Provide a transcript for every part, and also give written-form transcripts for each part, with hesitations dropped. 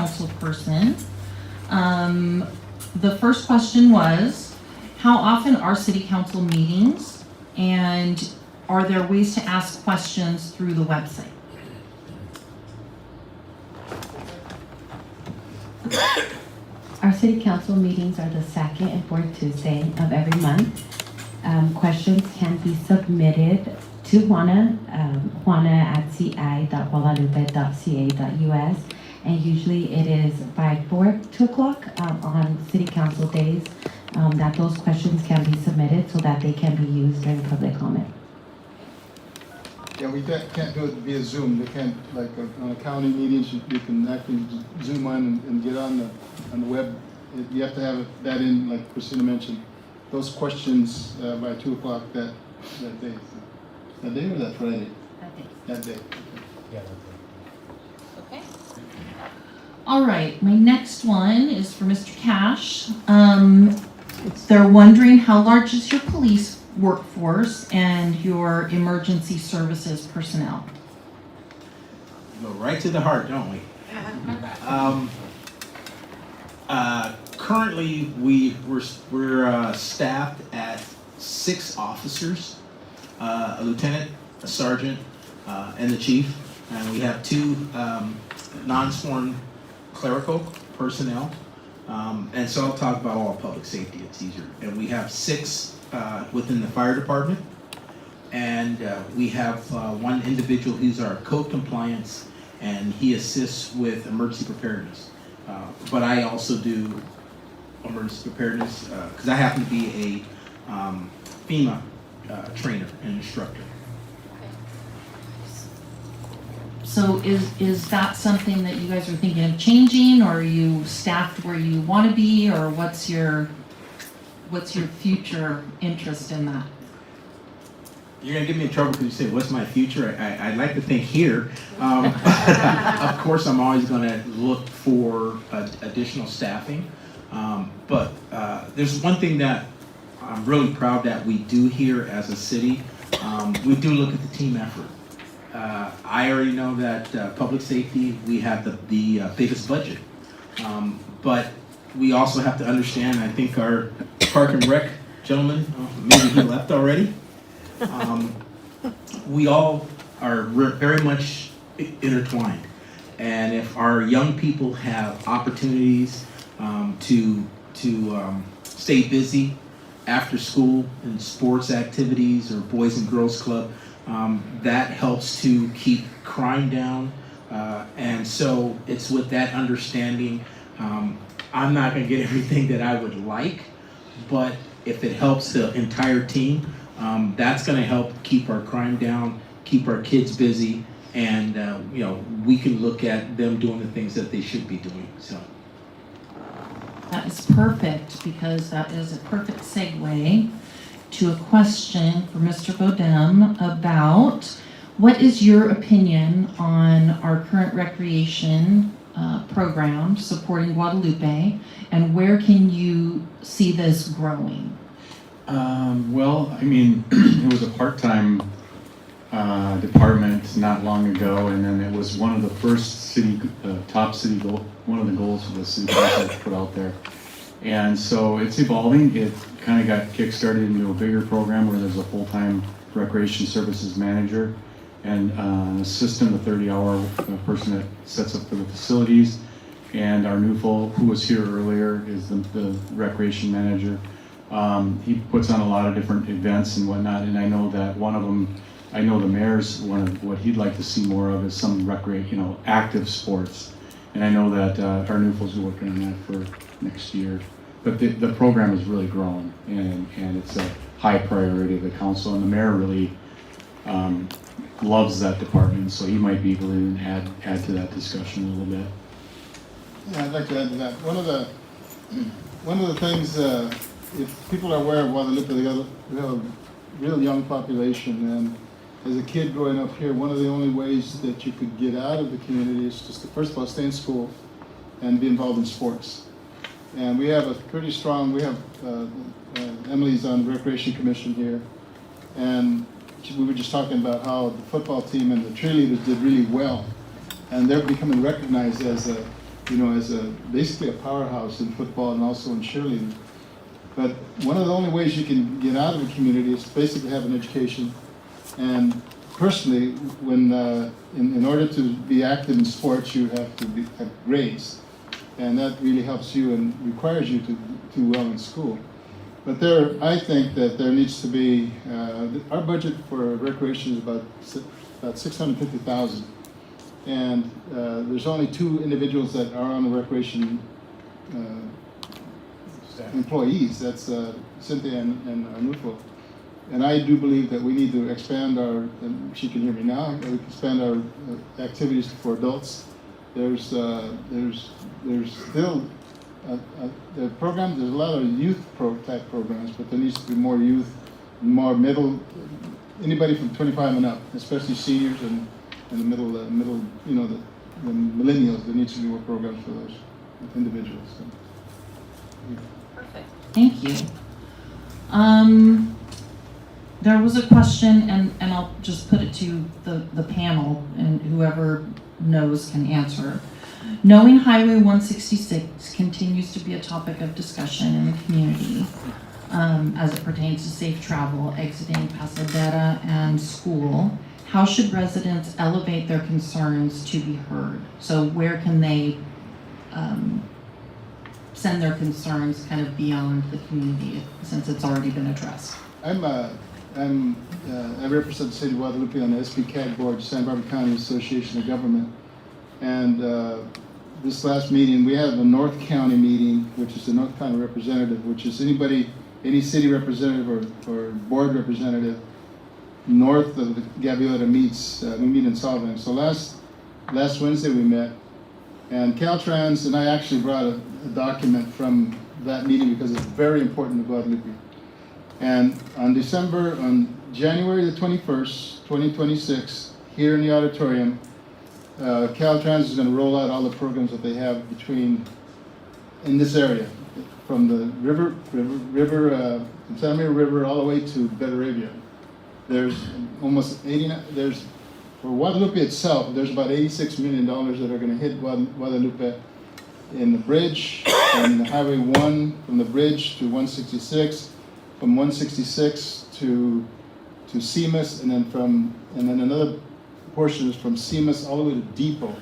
council person. The first question was, how often are city council meetings, and are there ways to ask questions through the website? Our city council meetings are the second and fourth Tuesday of every month. Questions can be submitted to Juana at ci.guadalupe.ca.us, and usually it is by 2 o'clock on city council days that those questions can be submitted so that they can be used during public comment. Yeah, we can't do it via Zoom. They can't, like on a county meetings, you can actually Zoom on and get on the web. You have to have that in, like Christina mentioned, those questions by 2 o'clock that day. That day or that Friday? That day. Yeah. Okay. All right, my next one is for Mr. Cash. They're wondering how large is your police workforce and your emergency services personnel? Go right to the heart, don't we? Currently, we're staffed at 6 officers, a lieutenant, a sergeant, and the chief, and we have 2 non-sworn clerical personnel. And so I'll talk about all public safety, it's easier. And we have 6 within the fire department, and we have 1 individual who's our code compliance, and he assists with emergency preparedness. But I also do emergency preparedness because I happen to be a FEMA trainer and instructor. So is that something that you guys are thinking of changing, or are you staffed where you want to be, or what's your future interest in that? You're gonna get me in trouble because you say, "What's my future?" I'd like to think here. Of course, I'm always gonna look for additional staffing. But there's one thing that I'm really proud that we do here as a city. We do look at the team effort. I already know that public safety, we have the biggest budget. But we also have to understand, I think our Park and Rec gentleman, maybe he left already. We all are very much intertwined. And if our young people have opportunities to stay busy after school in sports activities or Boys and Girls Club, that helps to keep crime down. And so it's with that understanding. I'm not going to get everything that I would like, but if it helps the entire team, that's going to help keep our crime down, keep our kids busy, and we can look at them doing the things that they should be doing. So That is perfect, because that is a perfect segue to a question for Mr. Bodem about what is your opinion on our current recreation program supporting Guadalupe, and where can you see this growing? Well, I mean, it was a part-time department not long ago, and then it was one of the first one of the goals for the city council to put out there. And so it's evolving. It kind of got kick-started into a bigger program where there's a full-time recreation services manager and an assistant, a 30-hour person that sets up for the facilities. And our new who was here earlier, is the recreation manager. He puts on a lot of different events and whatnot, and I know that one of them, I know the mayor's, one of what he'd like to see more of is some active sports. And I know that our new folks are working on that for next year. But the program is really growing, and it's a high priority of the council, and the mayor really loves that department, so he might be able to add to that discussion a little bit. Yeah, I'd like to add to that. One of the things, if people are aware of Guadalupe, we have a real young population, and as a kid growing up here, one of the only ways that you could get out of the community is just to, first of all, stay in school and be involved in sports. And we have a pretty strong, Emily's on the Recreation Commission here, and we were just talking about how the football team and the cheerleaders did really well, and they're becoming recognized as as basically a powerhouse in football and also in cheerleading. But one of the only ways you can get out of a community is basically have an education. And personally, when in order to be active in sports, you have to have grades, and that really helps you and requires you to do well in school. But I think that there needs to be our budget for recreation is about $650,000, and there's only 2 individuals that are on the recreation employees. That's Cynthia and Anufo. And I do believe that we need to expand and she can hear me now, we can expand our activities for adults. There's still the programs, there's a lot of youth type programs, but there needs to be more youth, more middle, anybody from 25 and up, especially seniors and the middle, the millennials. There needs to be more programs for those individuals. So, yeah. Perfect. Thank you. There was a question, and I'll just put it to the panel, and whoever knows can answer. Knowing Highway 166 continues to be a topic of discussion in the community as it pertains to safe travel exiting Pasadena and school, how should residents elevate their concerns to be heard? So where can they send their concerns kind of beyond the community since it's already been addressed? I represent the city of Guadalupe on the SPCAG board, Santa Barbara County Association of Government. And this last meeting, we had a North County meeting, which is the North County representative, which is any city representative or board representative north of the Gaviota meets. We meet in Salvan. So last Wednesday we met, and Caltrans and I actually brought a document from that meeting because it's very important to Guadalupe. And on January the 21st, 2026, here in the auditorium, Caltrans is going to roll out all the programs that they have in this area, from the river, Santa Maria River, all the way to Betaravia. There's almost for Guadalupe itself, there's about $86 million that are going to hit Guadalupe in the bridge, and Highway 1 from the bridge to 166, from 166 to Seamus, and then another portion is from Seamus all the way to Depot.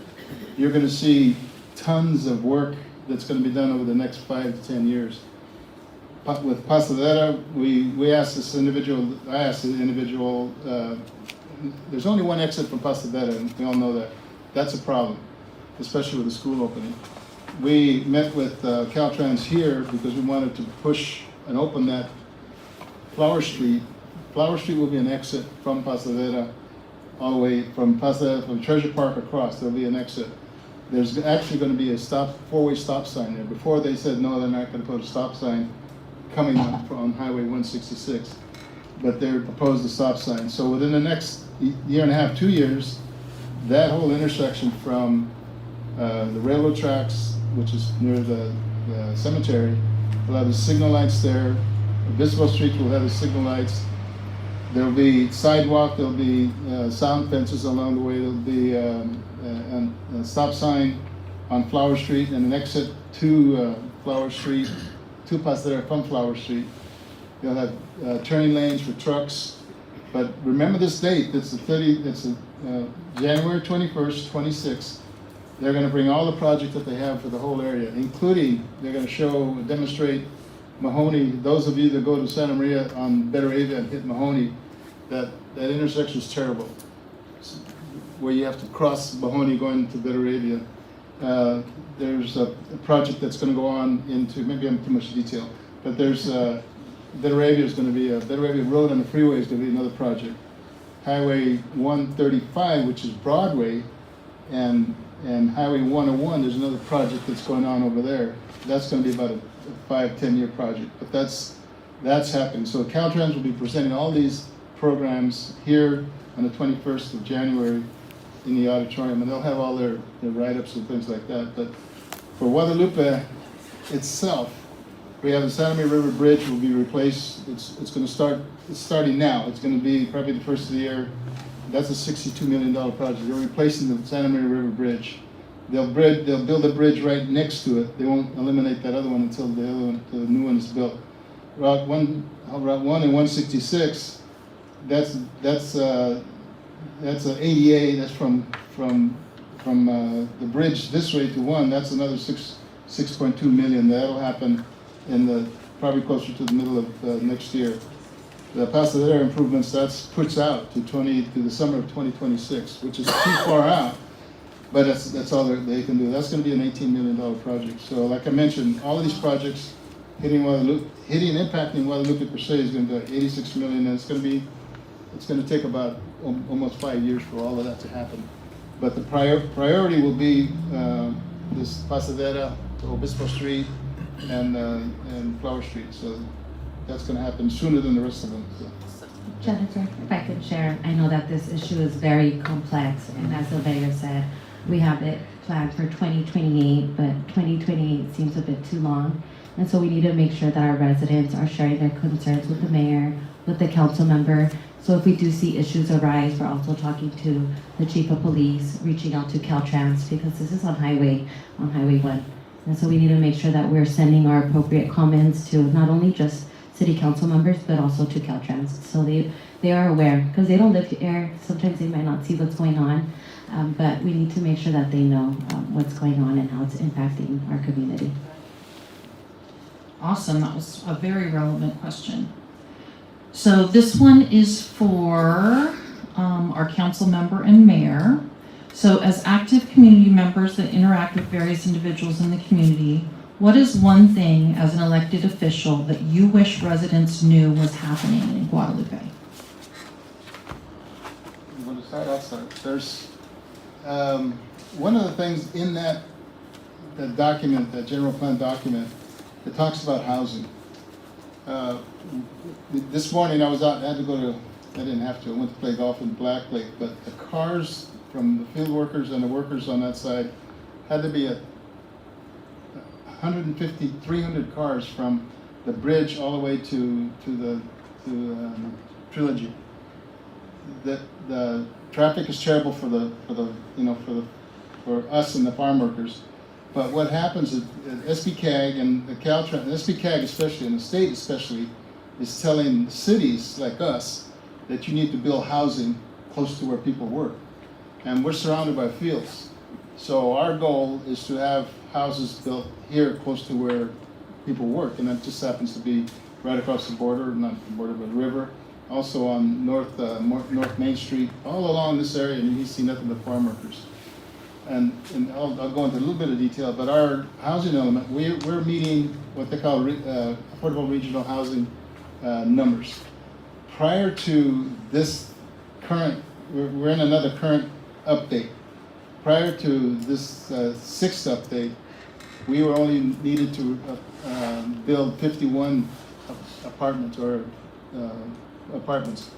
You're going to see tons of work that's going to be done over the next 5 to 10 years. With Pasadena, I asked the individual, there's only one exit from Pasadena, and we all know that. That's a problem, especially with the school opening. We met with Caltrans here because we wanted to push and open that Flower Street. Flower Street will be an exit from Pasadena, all the way from Pasadena, from Treasure Park across. There'll be an exit. There's actually going to be a four-way stop sign there. Before they said no, they're not going to put a stop sign coming on Highway 166, but they're proposed a stop sign. So within the next year and a half, 2 years, that whole intersection from the railroad tracks, which is near the cemetery, will have the signal lights there. Obispo Street will have the signal lights. There'll be sidewalk, there'll be sound fences along the way, there'll be a stop sign on Flower Street and an exit to Flower Street, to Pasadena from Flower Street. You'll have turning lanes for trucks. But remember this date, it's January 21st, 26. They're going to bring all the projects that they have for the whole area, including they're going to demonstrate Mahoney. Those of you that go to Santa Maria on Betaravia and hit Mahoney, that intersection is terrible, where you have to cross Mahoney going to Betaravia. There's a project that's going to go on into, maybe I'm too much detail, but there's Betaravia is going to be Betaravia Road on the freeway is going to be another project. Highway 135, which is Broadway, and Highway 101, there's another project that's going on over there. That's going to be about a 5-10 year project, but that's happening. So Caltrans will be presenting all these programs here on the 21st of January in the auditorium, and they'll have all their write-ups and things like that. But for Guadalupe itself, we have the Santa Maria River Bridge will be replaced. It's going to start. It's starting now. It's going to be probably the first of the year. That's a $62 million project. They're replacing the Santa Maria River Bridge. they'll build a bridge right next to it. They won't eliminate that other one until the new one is built. Route 1 and 166, that's a ADA. That's from the bridge this way to one. That's another 6.2 million. That'll happen in probably closer to the middle of next year. The Pasadena improvements, that's puts out to the summer of 2026, which is too far out. But that's all they can do. That's going to be an $18 million project. So, like I mentioned, all of these projects hitting and impacting Guadalupe per se is going to be 86 million, and it's going to take about almost 5 years for all of that to happen. But the priority will be this Pasadena, Obispo Street, and Flower Street. So that's going to happen sooner than the rest of them. So. Jennifer, if I could share, I know that this issue is very complex, and as the mayor said, we have it planned for 2028, but 2028 seems a bit too long. And so we need to make sure that our residents are sharing their concerns with the mayor, with the council member. So if we do see issues arise, we're also talking to the chief of police, reaching out to Caltrans, because this is on Highway 1. And so we need to make sure that we're sending our appropriate comments to not only just city council members, but also to Caltrans. So they are aware, because they don't live here. Sometimes they might not see what's going on, but we need to make sure that they know what's going on and how it's impacting our community. Awesome, that was a very relevant question. So this one is for our council member and mayor. So as active community members that interact with various individuals in the community, what is one thing as an elected official that you wish residents knew was happening in Guadalupe? You want to start? I'll start. There's one of the things in that document, that general plan document, it talks about housing. This morning I was out, I didn't have to, I went to play golf in Black Lake, but the cars from the field workers and the workers on that side had to be 150, 300 cars from the bridge all the way to Trilogy. The traffic is terrible for us and the farm workers. But what happens is SBCAG and the Caltrans, SBCAG especially, and the state especially, is telling cities like us that you need to build housing close to where people work. And we're surrounded by fields. So our goal is to have houses built here close to where people work. And that just happens to be right across the border, not the border, but the river. Also on North Main Street, all along this area, and you see nothing but farm workers. And I'll go into a little bit of detail, but our housing element, we're meeting what they call affordable regional housing numbers. Prior to this current, we're in another current update. Prior to this sixth update, we were only needed to build 51 apartments or apartments.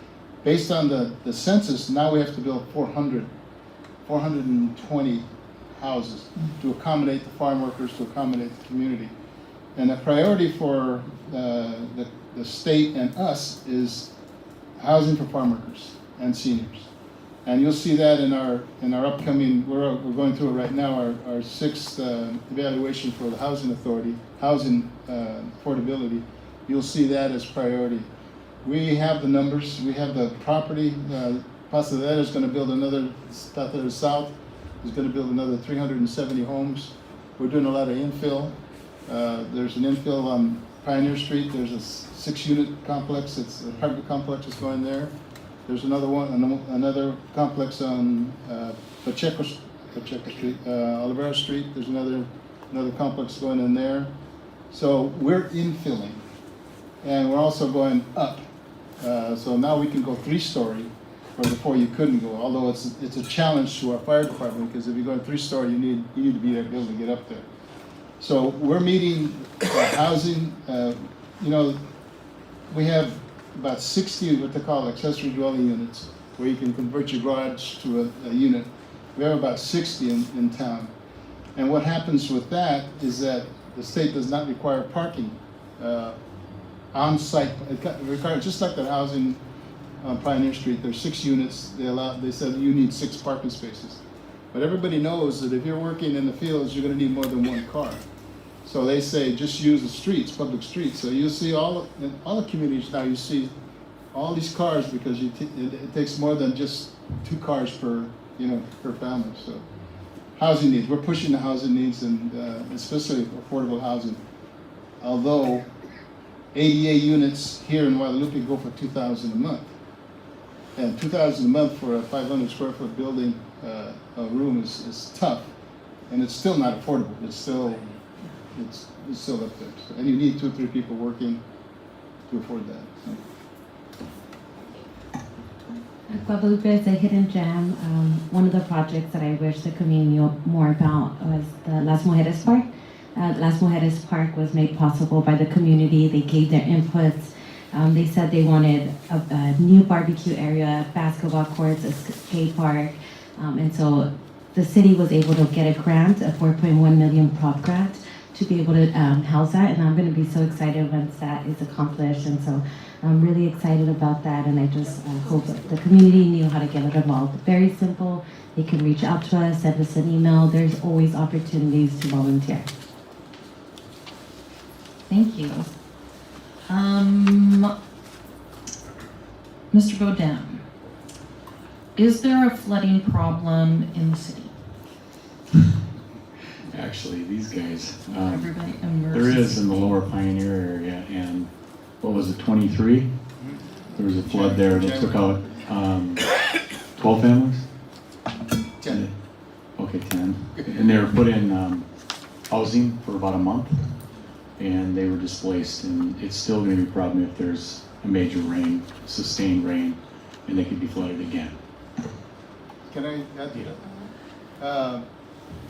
Based on the census, now we have to build 420 houses to accommodate the farm workers, to accommodate the community. And the priority for the state and us is housing for farm workers and seniors. And you'll see that in our upcoming, we're going through it right now, our sixth evaluation for the housing authority, housing affordability. You'll see that as priority. We have the numbers, we have the property. Pasadena is going to build another, Pasadena South is going to build another 370 homes. We're doing a lot of infill. There's an infill on Pioneer Street. There's a 6-unit complex. It's an apartment complex that's going there. There's another complex on Pacheco Street, Olivera Street. There's another complex going in there. So we're infilling, and we're also going up. So now we can go 3-story. Where before you couldn't go, although it's a challenge to our fire department, because if you go in 3-story, you need to be able to get up there. So we're meeting housing. We have about 60 what they call accessory dwelling units, where you can convert your garage to a unit. We have about 60 in town. And what happens with that is that the state does not require parking on site. It requires, just like the housing on Pioneer Street, there's 6 units. They said you need 6 parking spaces. But everybody knows that if you're working in the fields, you're gonna need more than one car. So they say, just use the streets, public streets. So you see in all the communities now, you see all these cars because it takes more than just 2 cars per family. So housing needs, we're pushing the housing needs, and especially affordable housing. Although ADA units here in Guadalupe go for $2,000 a month. And $2,000 a month for a 500 square foot building, a room is tough, and it's still not affordable. It's still up there. So, and you need 2 or 3 people working to afford that. So. Guadalupe is a hidden gem. One of the projects that I wish the community knew more about was the Las Mujeres Park. Las Mujeres Park was made possible by the community. They gave their inputs. They said they wanted a new barbecue area, basketball courts, a skate park. And so the city was able to get a grant, a 4.1 million prop grant, to be able to house that. And I'm going to be so excited once that is accomplished. And so I'm really excited about that. And I just hope that the community knew how to get involved. Very simple. They can reach out to us, send us an email. There's always opportunities to volunteer. Thank you. Mr. Bodem, is there a flooding problem in the city? Actually, these guys, Everybody there is in the lower Pioneer area, and what was it, 23? There was a flood there that took out 12 families? 10. Okay, 10. And they were put in housing for about a month, and they were displaced, and it's still going to be a problem if there's a major rain, sustained rain, and they could be flooded again. Can I add to that?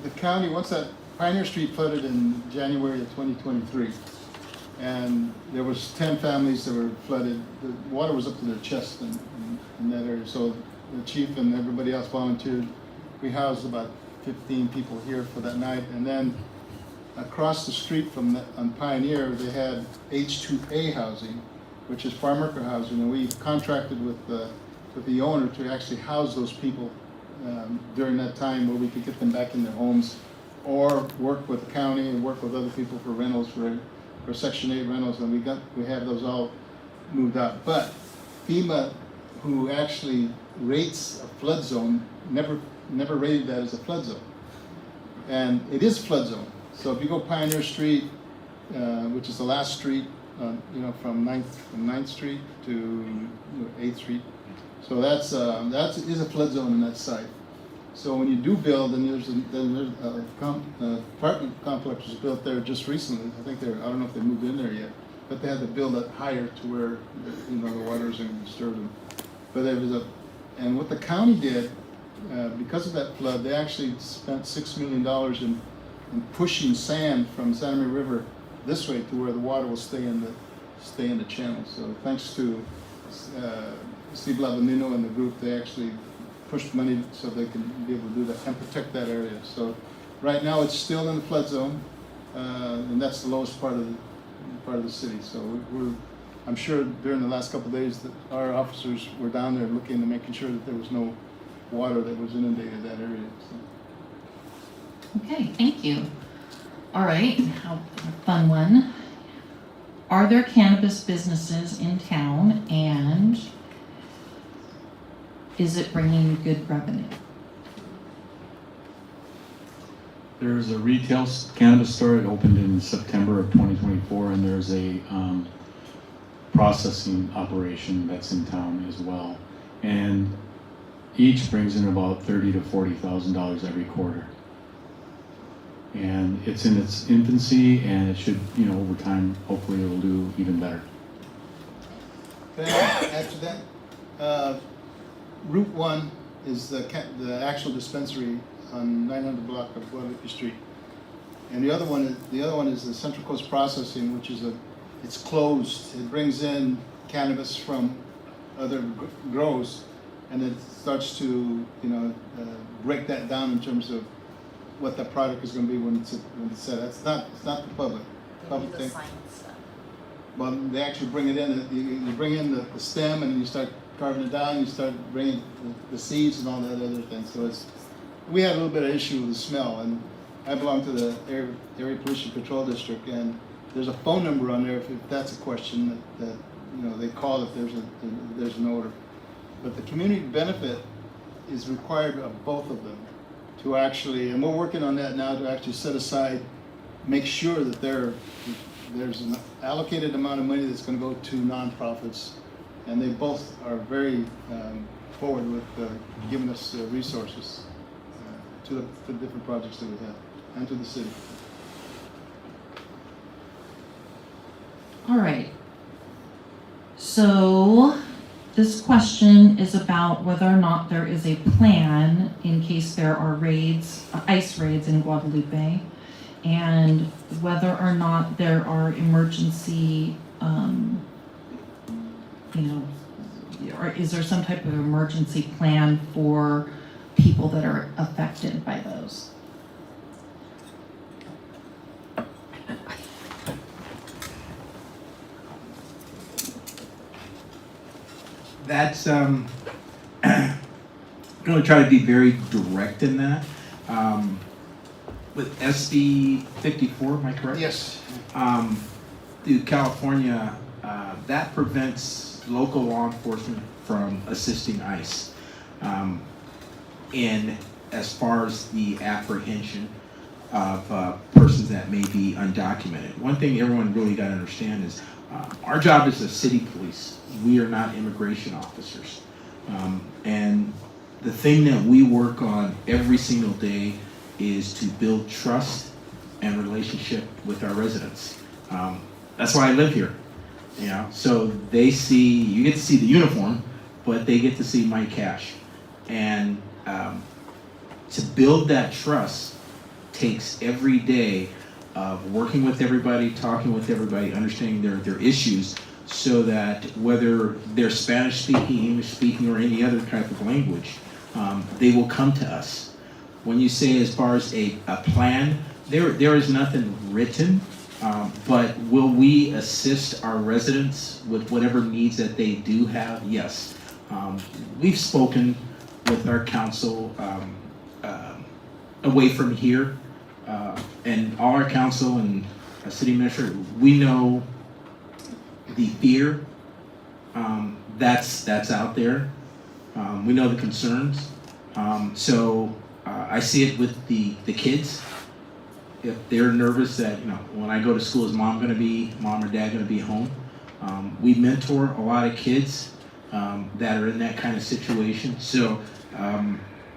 The county, once that Pioneer Street flooded in January of 2023, and there was 10 families that were flooded. The water was up to their chest in that area. So the chief and everybody else volunteered. We housed about 15 people here for that night, and then across the street from on Pioneer, they had H2A housing, which is farm worker housing, and we contracted with the owner to actually house those people during that time, where we could get them back in their homes, or work with the county and work with other people for rentals, for Section 8 rentals, and we have those all moved out. But FEMA, who actually rates a flood zone, never rated that as a flood zone, and it is flood zone. So if you go Pioneer Street, which is the last street, from 9th Street to 8th Street, so that is a flood zone in that site. So when you do build, and there's an apartment complex was built there just recently. I don't know if they moved in there yet, but they had to build it higher to where the water isn't going to disturb them. But and what the county did, because of that flood, they actually spent $6 million in pushing sand from Santa Maria River this way to where the water will stay in the channel. So thanks to Steve Lavanino and the group, they actually pushed money so they can be able to do that and protect that area. So right now it's still in the flood zone, and that's the lowest part of the city. So I'm sure during the last couple of days that our officers were down there looking and making sure that there was no water that was inundated that area. So. Okay, thank you. All right, a fun one. Are there cannabis businesses in town, and is it bringing good revenue? There's a retail cannabis store that opened in September of 2024, and there's a processing operation that's in town as well. And each brings in about $30,000 to $40,000 every quarter. And it's in its infancy, and it should, over time, hopefully it'll do even better. Can I add to that? Route 1 is the actual dispensary on 900 block of Guadalupe Street, and the other one is the Central Coast Processing, which is it's closed. It brings in cannabis from other grows, and it starts to break that down in terms of what that product is going to be when it's set. It's not the public thing. Well, they actually bring it in. You bring in the stem, and then you start carving it down. You start bringing the seeds and all that other things. So we had a little bit of issue with the smell, and I belong to the Area Pollution Control District, and there's a phone number on there if that's a question that you know, they call if there's an odor. But the community benefit is required of both of them to actually, and we're working on that now, to actually set aside, make sure that there's an allocated amount of money that's going to go to nonprofits, and they both are very forward with giving us resources to the different projects that we have, and to the city. All right. So this question is about whether or not there is a plan in case there are raids, ice raids in Guadalupe, and whether or not there are emergency, or is there some type of emergency plan for people that are affected by those? That's, I'm going to try to be very direct in that. With SB 54, am I correct? Yes. Through California, that prevents local law enforcement from assisting ICE in as far as the apprehension of persons that may be undocumented. One thing everyone really got to understand is our job is as city police. We are not immigration officers. And the thing that we work on every single day is to build trust and relationship with our residents. That's why I live here. You know, so they see, you get to see the uniform, but they get to see my cash. And to build that trust takes every day of working with everybody, talking with everybody, understanding their issues, so that whether they're Spanish speaking, English speaking, or any other type of language, they will come to us. When you say as far as a plan, there is nothing written, but will we assist our residents with whatever needs that they do have? Yes. We've spoken with our council away from here, and all our council and our city administrator, we know the fear that's out there. We know the concerns. So I see it with the kids. If they're nervous that, you know, when I go to school, is mom or dad gonna be home? We mentor a lot of kids that are in that kind of situation. So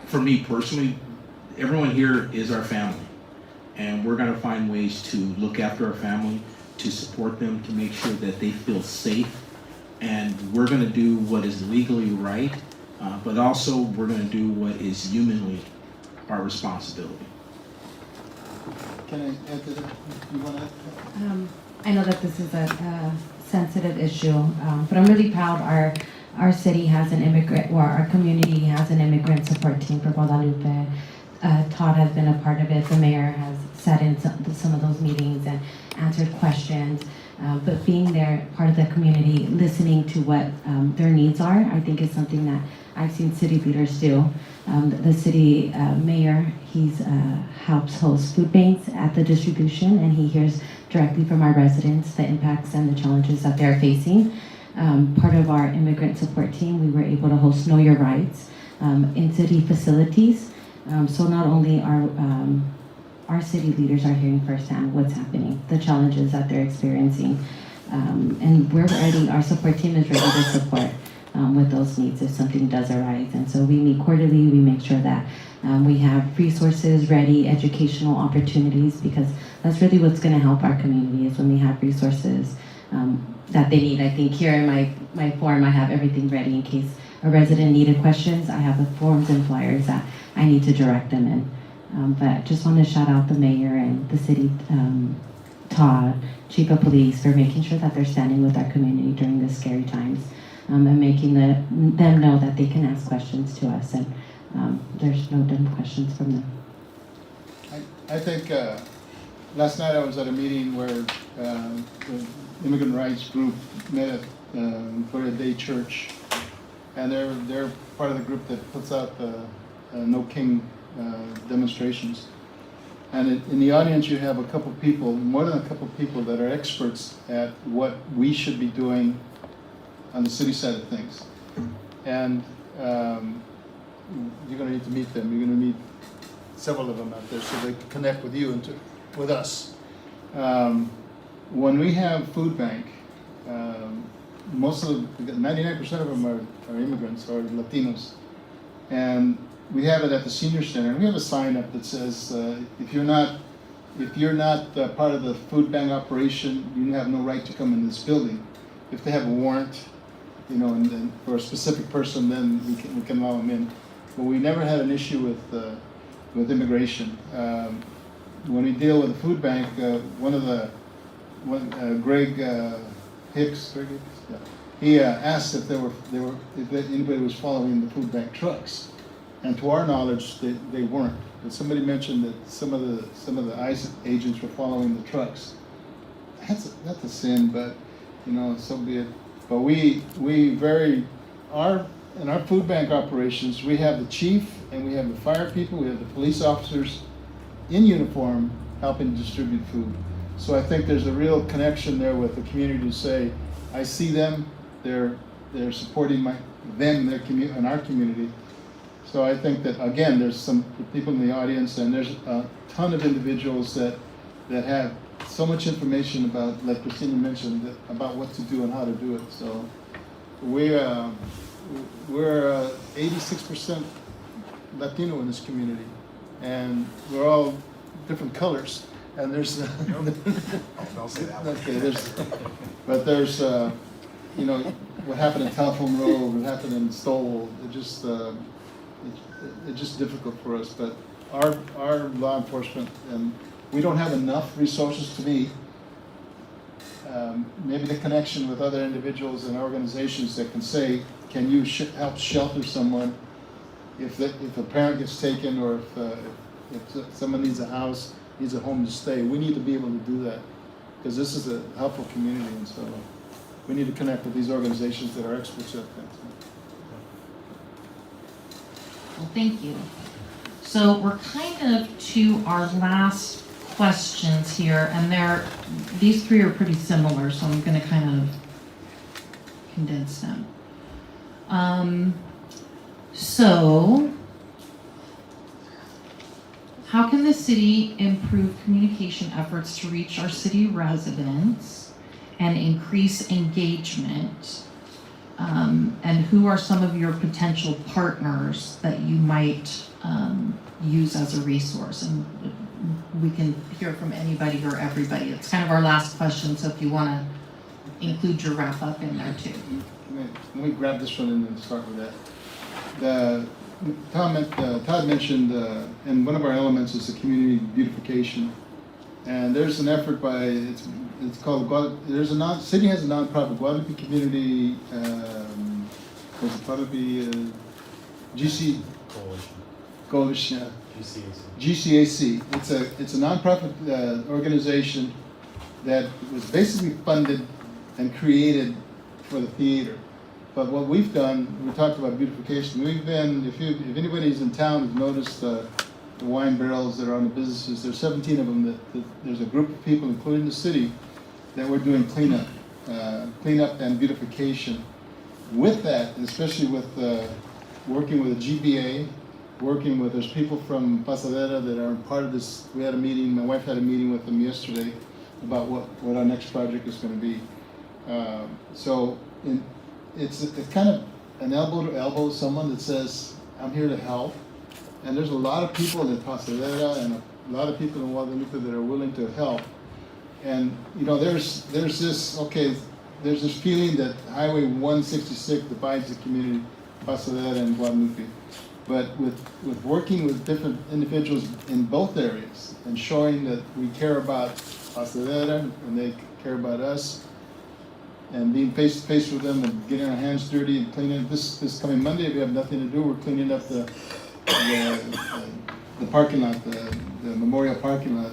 for me personally, everyone here is our family. And we're gonna find ways to look after our family, to support them, to make sure that they feel safe. And we're gonna do what is legally right, but also we're gonna do what is humanly our responsibility. Can I add to that? You want to add? I know that this is a sensitive issue, but I'm really proud our city has an immigrant, or our community has an immigrant support team for Guadalupe. Todd has been a part of it. The mayor has sat in some of those meetings and answered questions. But being there, part of the community, listening to what their needs are, I think is something that I've seen city leaders do. The city mayor, he's helps host food banks at the distribution, and he hears directly from our residents the impacts and the challenges that they're facing. Part of our immigrant support team, we were able to host Know Your Rights in city facilities. So not only our city leaders are hearing firsthand what's happening, the challenges that they're experiencing, and we're ready, our support team is ready to support with those needs if something does arise. And so we meet quarterly, we make sure that we have resources ready, educational opportunities, because that's really what's gonna help our community, is when we have resources that they need. I think here in my form, I have everything ready in case a resident needed questions. I have the forms and flyers that I need to direct them in. But just want to shout out the mayor and the city, Todd, chief of police, for making sure that they're standing with our community during this scary times, and making them know that they can ask questions to us, and there's no dumb questions from them. I think last night I was at a meeting where the immigrant rights group met at Florida Day Church, and they're part of the group that puts out the No King demonstrations. And in the audience, you have a couple people, more than a couple people that are experts at what we should be doing on the city side of things. And you're going to need to meet them. You're going to meet several of them out there so they can connect with you and with us. When we have food bank, most of 99% of them are immigrants or Latinos. And we have it at the senior center, and we have a sign up that says, if you're not part of the food bank operation, you have no right to come in this building. If they have a warrant, and for a specific person, then we can allow them in. But we never had an issue with immigration. When we deal with the food bank, Greg Hicks, yeah, he asked if anybody was following the food bank trucks. And to our knowledge, they weren't. But somebody mentioned that some of the ICE agents were following the trucks. That's a sin, but so be it. But in our food bank operations, we have the chief and we have the fire people, we have the police officers in uniform helping distribute food. So I think there's a real connection there with the community to say, I see them, they're supporting them in our community. So I think that, again, there's some people in the audience, and there's a ton of individuals that have so much information about, like Christina mentioned, about what to do and how to do it. So we're 86% Latino in this community, and we're all different colors. And there's Don't say that one. okay, but there's what happened in Telephone Road, what happened in Stowell, it's just difficult for us. But our law enforcement, and we don't have enough resources to meet. Maybe the connection with other individuals and organizations that can say, can you help shelter someone if a parent gets taken, or if someone needs a house, needs a home to stay. We need to be able to do that, because this is a helpful community, and so we need to connect with these organizations that are experts at that. Well, thank you. So we're kind of to our last questions here, and these three are pretty similar, so I'm going to kind of condense them. So, how can the city improve communication efforts to reach our city residents and increase engagement? And who are some of your potential partners that you might use as a resource? And we can hear from anybody or everybody. It's kind of our last question, so if you want to include your wrap up in there too. Let me grab this one and then start with that. Todd mentioned, and one of our elements is the community beautification, and there's an effort by it's called city has a nonprofit, Guadalupe Community, what's it, Guadalupe GC Coalition, GCAC. It's a nonprofit organization that was basically funded and created for the theater. But what we've done, we talked about beautification. We've been, if anybody's in town has noticed the wine barrels that are on the businesses, there's 17 of them. That there's a group of people, including the city, that we're doing cleanup and beautification. With that, especially with working with the GBA, there's people from Pasadena that are part of this. We had a meeting. My wife had a meeting with them yesterday about what our next project is going to be. It's kind of an elbow to elbow, someone that says, I'm here to help. And there's a lot of people in Pasadena and a lot of people in Guadalupe that are willing to help. And there's this feeling that Highway 166 divides the community, Pasadena and Guadalupe. But with working with different individuals in both areas and showing that we care about Pasadena and they care about us, and being face to face with them and getting our hands dirty and cleaning. This coming Monday, if you have nothing to do, we're cleaning up the parking lot, the memorial parking lot.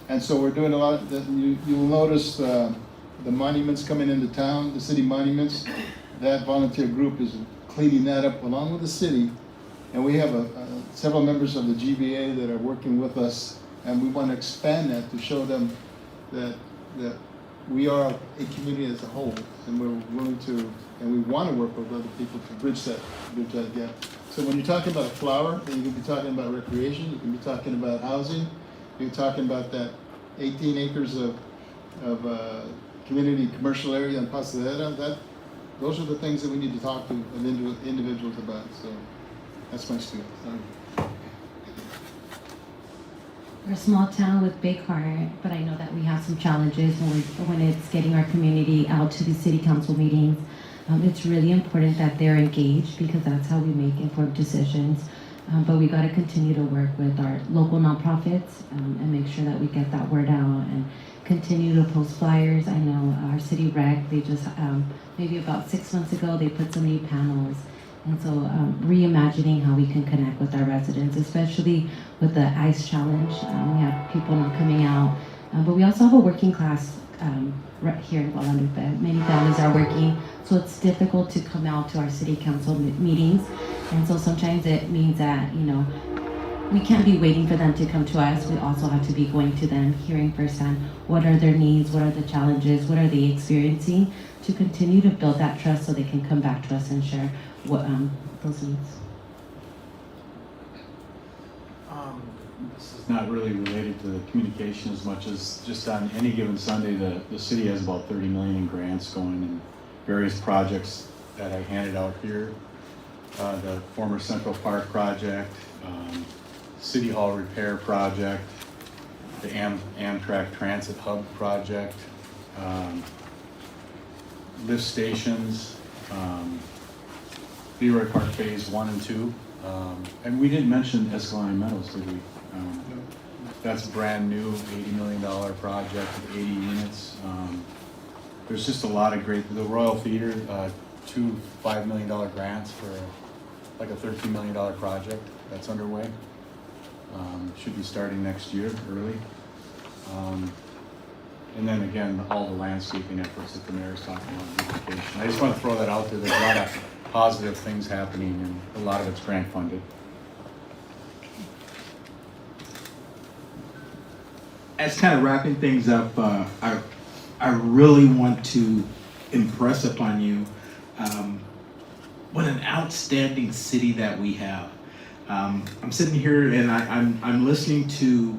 And so we're doing a lot. You'll notice the monuments coming into town, the city monuments. That volunteer group is cleaning that up along with the city And we have several members of the GBA that are working with us, and we want to expand that to show them that we are a community as a whole, and we're willing to, and we want to work with other people to bridge that gap. So when you're talking about a flower, then you can be talking about recreation, you can be talking about housing, you're talking about that 18 acres of community commercial area in Pasadena. Those are the things that we need to talk to individuals about. So that's my spiel. We're a small town with big heart, but I know that we have some challenges when it's getting our community out to the city council meetings. It's really important that they're engaged because that's how we make informed decisions. But we got to continue to work with our local nonprofits and make sure that we get that word out and continue to post flyers. I know our city rec, they just, maybe about 6 months ago, they put some new panels. And so reimagining how we can connect with our residents, especially with the ICE challenge. We have people not coming out, but we also have a working class right here in Guadalupe. Many families are working, so it's difficult to come out to our city council meetings. And so sometimes it means that, we can't be waiting for them to come to us. We also have to be going to them, hearing firsthand what are their needs, what are the challenges, what are they experiencing, to continue to build that trust so they can come back to us and share what those needs. This is not really related to the communication as much as just on any given Sunday, the city has about 30 million in grants going in various projects that I handed out here. The former Central Park project, City Hall repair project, the Amtrak Transit Hub project, lift stations, Leroy Park Phase 1 and 2. And we didn't mention Escalante Meadows, did we? That's a brand new $80 million project with 80 units. There's just a lot of great, the Royal Theater, 2 $5 million grants for like a $13 million project that's underway. Should be starting next year, early. And then again, all the landscaping efforts that the mayor's talking about, beautification. I just want to throw that out there. There's a lot of positive things happening, and a lot of it's grant funded. As kind of wrapping things up, I really want to impress upon you what an outstanding city that we have. I'm sitting here and I'm listening to,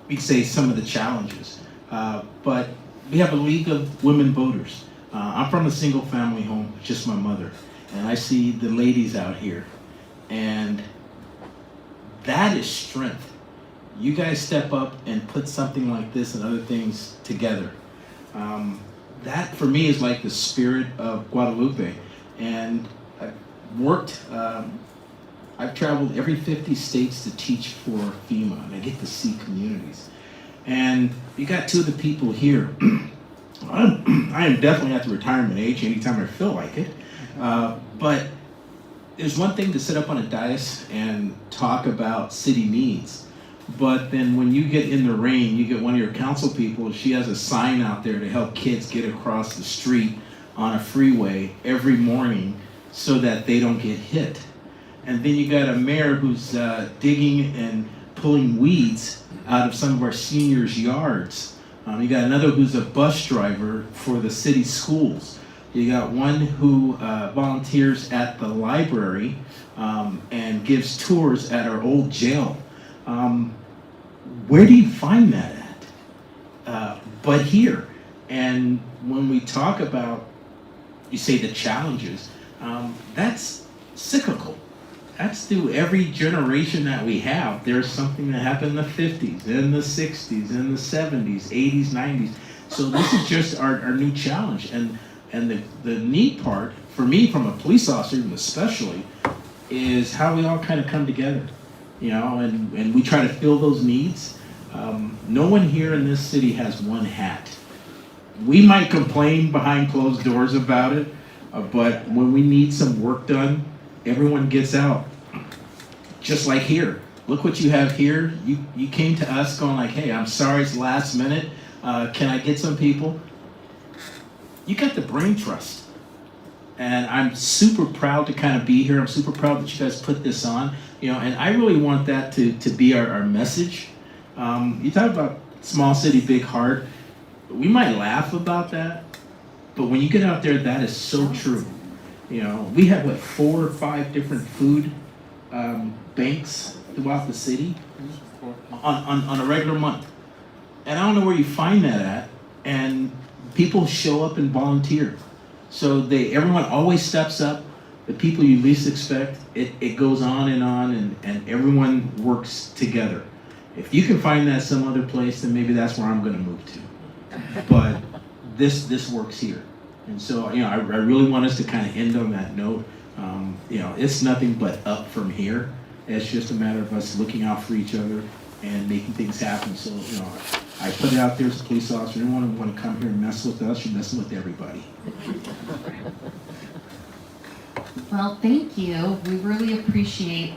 we'd say, some of the challenges, but we have a League of Women Voters. I'm from a single family home, just my mother, and I see the ladies out here, and that is strength. You guys step up and put something like this and other things together. That for me is like the spirit of Guadalupe. And I've worked, I've traveled every 50 states to teach for FEMA, and I get to see communities. And you got two of the people here. I am definitely at the retirement age anytime I feel like it. But there's one thing to sit up on a dais and talk about city needs. But then when you get in the rain, you get one of your council people, she has a sign out there to help kids get across the street on a freeway every morning so that they don't get hit. And then you got a mayor who's digging and pulling weeds out of some of our seniors' yards. You got another who's a bus driver for the city schools. You got one who volunteers at the library and gives tours at our old jail. Where do you find that at? But here. And when we talk about, you say the challenges, that's cyclical. That's through every generation that we have. There's something that happened in the 50s, in the 60s, in the 70s, 80s, 90s. So this is just our new challenge. And the neat part, for me, from a police officer even especially, is how we all kind of come together. And we try to fill those needs. No one here in this city has one hat. We might complain behind closed doors about it, but when we need some work done, everyone gets out. Just like here. Look what you have here. You came to us going like, hey, I'm sorry it's last minute. Can I get some people? You got the brain trust. And I'm super proud to kind of be here. I'm super proud that you guys put this on, and I really want that to be our message. You talk about small city, big heart. We might laugh about that, but when you get out there, that is so true. We have 4 or 5 different food banks throughout the city on a regular month. And I don't know where you find that at. And people show up and volunteer. So everyone always steps up. The people you least expect, it goes on, and everyone works together. If you can find that some other place, then maybe that's where I'm going to move to. But this works here. And so, I really want us to kind of end on that note. It's nothing but up from here. It's just a matter of us looking out for each other and making things happen. So, I put it out there as a police officer. Anyone want to come here and mess with us, you're messing with everybody. Well, thank you. We really appreciate